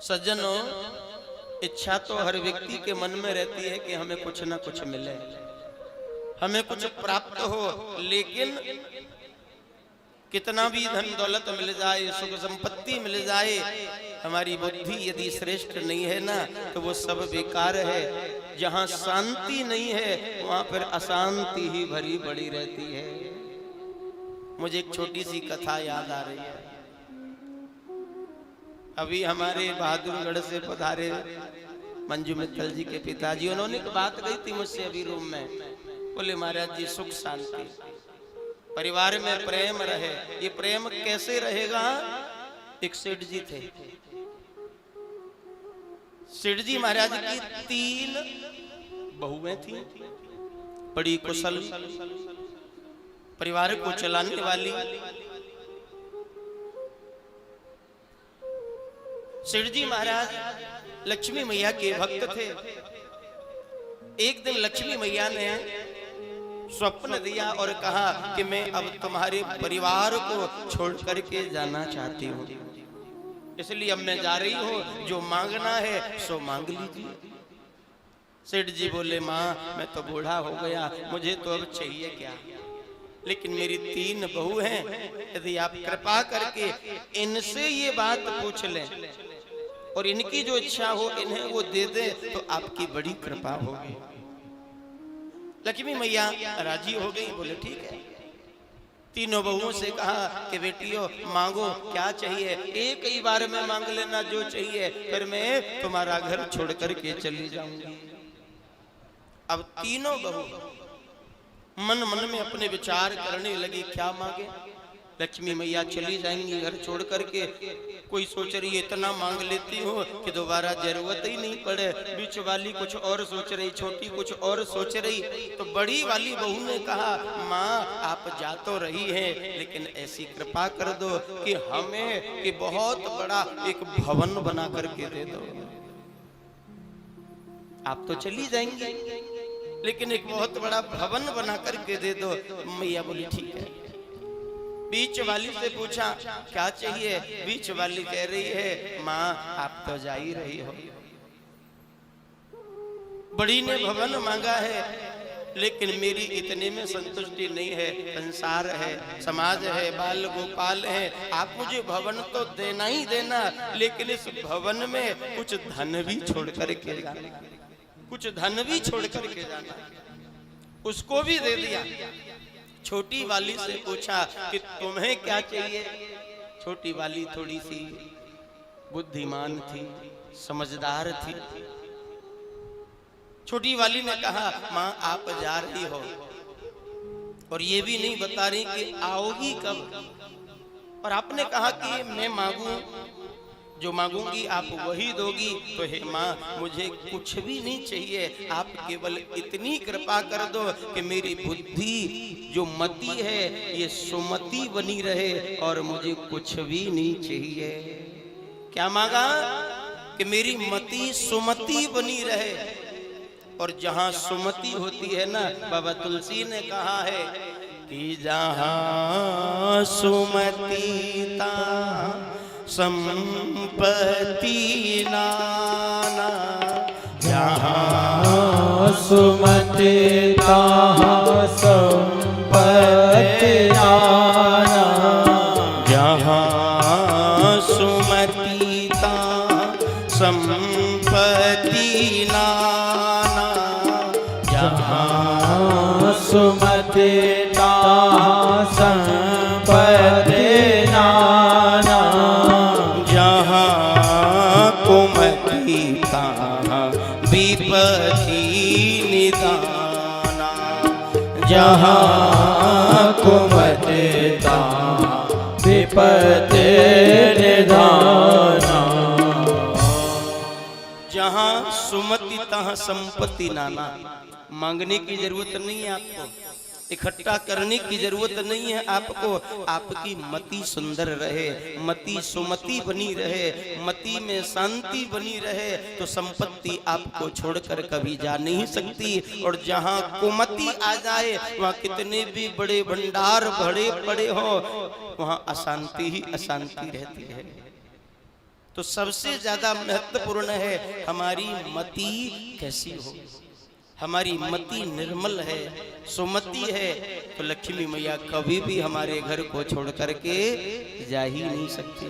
सज्जनों, इच्छा तो हर व्यक्ति के मन में रहती है कि हमें कुछ ना कुछ मिले, हमें कुछ प्राप्त हो। लेकिन कितना भी धन दौलत मिल जाए, सुख संपत्ति मिल जाए, हमारी बुद्धि यदि श्रेष्ठ नहीं है ना, तो वो सब बेकार है। जहाँ शांति नहीं है वहां पर अशांति ही भरी पड़ी रहती है। मुझे एक छोटी सी कथा याद आ रही है। अभी हमारे बहादुरगढ़ से पधारे मंजू मित्तल जी के पिताजी, उन्होंने एक बात कही थी मुझसे अभी रूम में। बोले महाराज जी, सुख शांति परिवार में प्रेम रहे। ये प्रेम कैसे रहेगा? एक सेठ जी थे, सेठ जी महाराज की 3 बहुएं थी, बड़ी कुशल, परिवार को चलाने वाली। सेठ जी महाराज लक्ष्मी मैया के भक्त थे। एक दिन लक्ष्मी मैया ने स्वप्न दिया और कहा कि मैं अब तुम्हारे परिवार को छोड़ करके जाना चाहती हूँ, इसलिए अब मैं जा रही हूँ, जो मांगना है सो मांग लीजिए। सेठ जी बोले, माँ मैं तो बूढ़ा हो गया, मुझे तो अब चाहिए क्या, लेकिन मेरी 3 बहू हैं, यदि आप कृपा करके इनसे ये बात पूछ लें और इनकी जो इच्छा हो इन्हें वो दे दे तो आपकी बड़ी कृपा होगी। लक्ष्मी मैया राजी हो गई। बोले ठीक है। 3 बहुओं से कहा कि बेटियों मांगो, क्या चाहिए, एक ही बार में मांग लेना जो चाहिए, फिर मैं तुम्हारा घर छोड़ करके चली जाऊंगी। अब 3 बहू मन मन में अपने विचार करने लगी, क्या मांगे। लक्ष्मी मैया चली जाएंगी घर छोड़ करके, कोई सोच रही है इतना मांग लेती हूँ कि दोबारा जरूरत ही नहीं पड़े। बीच वाली कुछ और सोच रही, छोटी कुछ और सोच रही। तो बड़ी वाली बहू ने कहा, माँ आप जा तो रही हैं, लेकिन ऐसी कृपा कर दो कि हमें कि बहुत बड़ा एक भवन बना करके दे दो। आप तो चली जाएंगी, लेकिन एक बहुत बड़ा भवन बना करके दे दो। मैया बोली ठीक है। बीच वाली से पूछा क्या चाहिए। बीच वाली कह रही है, माँ आप तो जा ही रही हो। बड़ी ने भवन मांगा है, लेकिन मेरी इतने में संतुष्टि नहीं है। संसार है, समाज है, बाल गोपाल है, आप मुझे भवन तो देना ही देना, लेकिन इस भवन में कुछ धन भी छोड़ करके जाना, कुछ धन भी छोड़ करके जाना। उसको भी दे दिया। छोटी वाली से पूछा कि तुम्हें क्या चाहिए। छोटी वाली थोड़ी सी बुद्धिमान थी, समझदार थी। छोटी वाली ने कहा, माँ आप जा रही हो और ये भी नहीं बता रही कि आओगी कब, और आपने कहा कि मैं मांगू, जो मांगूंगी आप वही दोगी। तो हे माँ मुझे कुछ भी नहीं चाहिए, आप केवल इतनी कृपा कर दो कि मेरी बुद्धि जो मति है ये सुमति बनी रहे, और मुझे कुछ भी नहीं चाहिए। क्या मांगा? कि मेरी मति सुमति बनी रहे। और जहां सुमति होती है ना, बाबा तुलसी ने कहा है कि जहां सुमति ता संपत्ति नाना, जहाँ सुमति तहाँ संपत्ति नाना, जहाँ सुमति तहाँ संपत्ति नाना, जहाँ सुमति तहाँ संपत्ति नाना, विपत्ति निदाना, जहाँ कुमति तहाँ विपत्ति निदाना, जहाँ सुमति तहाँ संपत्ति नाना। मांगने की जरूरत नहीं है आपको, इकट्ठा करने की जरूरत नहीं है आपको। आपकी मति सुंदर रहे, मति सुमति बनी रहे, मति में शांति बनी रहे, तो संपत्ति आपको छोड़कर कभी जा नहीं सकती। और जहाँ कुमति आ जाए, वहाँ कितने भी बड़े भंडार भरे पड़े हो, वहाँ अशांति ही अशांति रहती है। तो सबसे ज्यादा महत्वपूर्ण है हमारी मति कैसी हो। हमारी मति निर्मल है, सुमति है, तो लक्ष्मी मैया कभी भी हमारे घर को छोड़ करके जा ही नहीं सकती।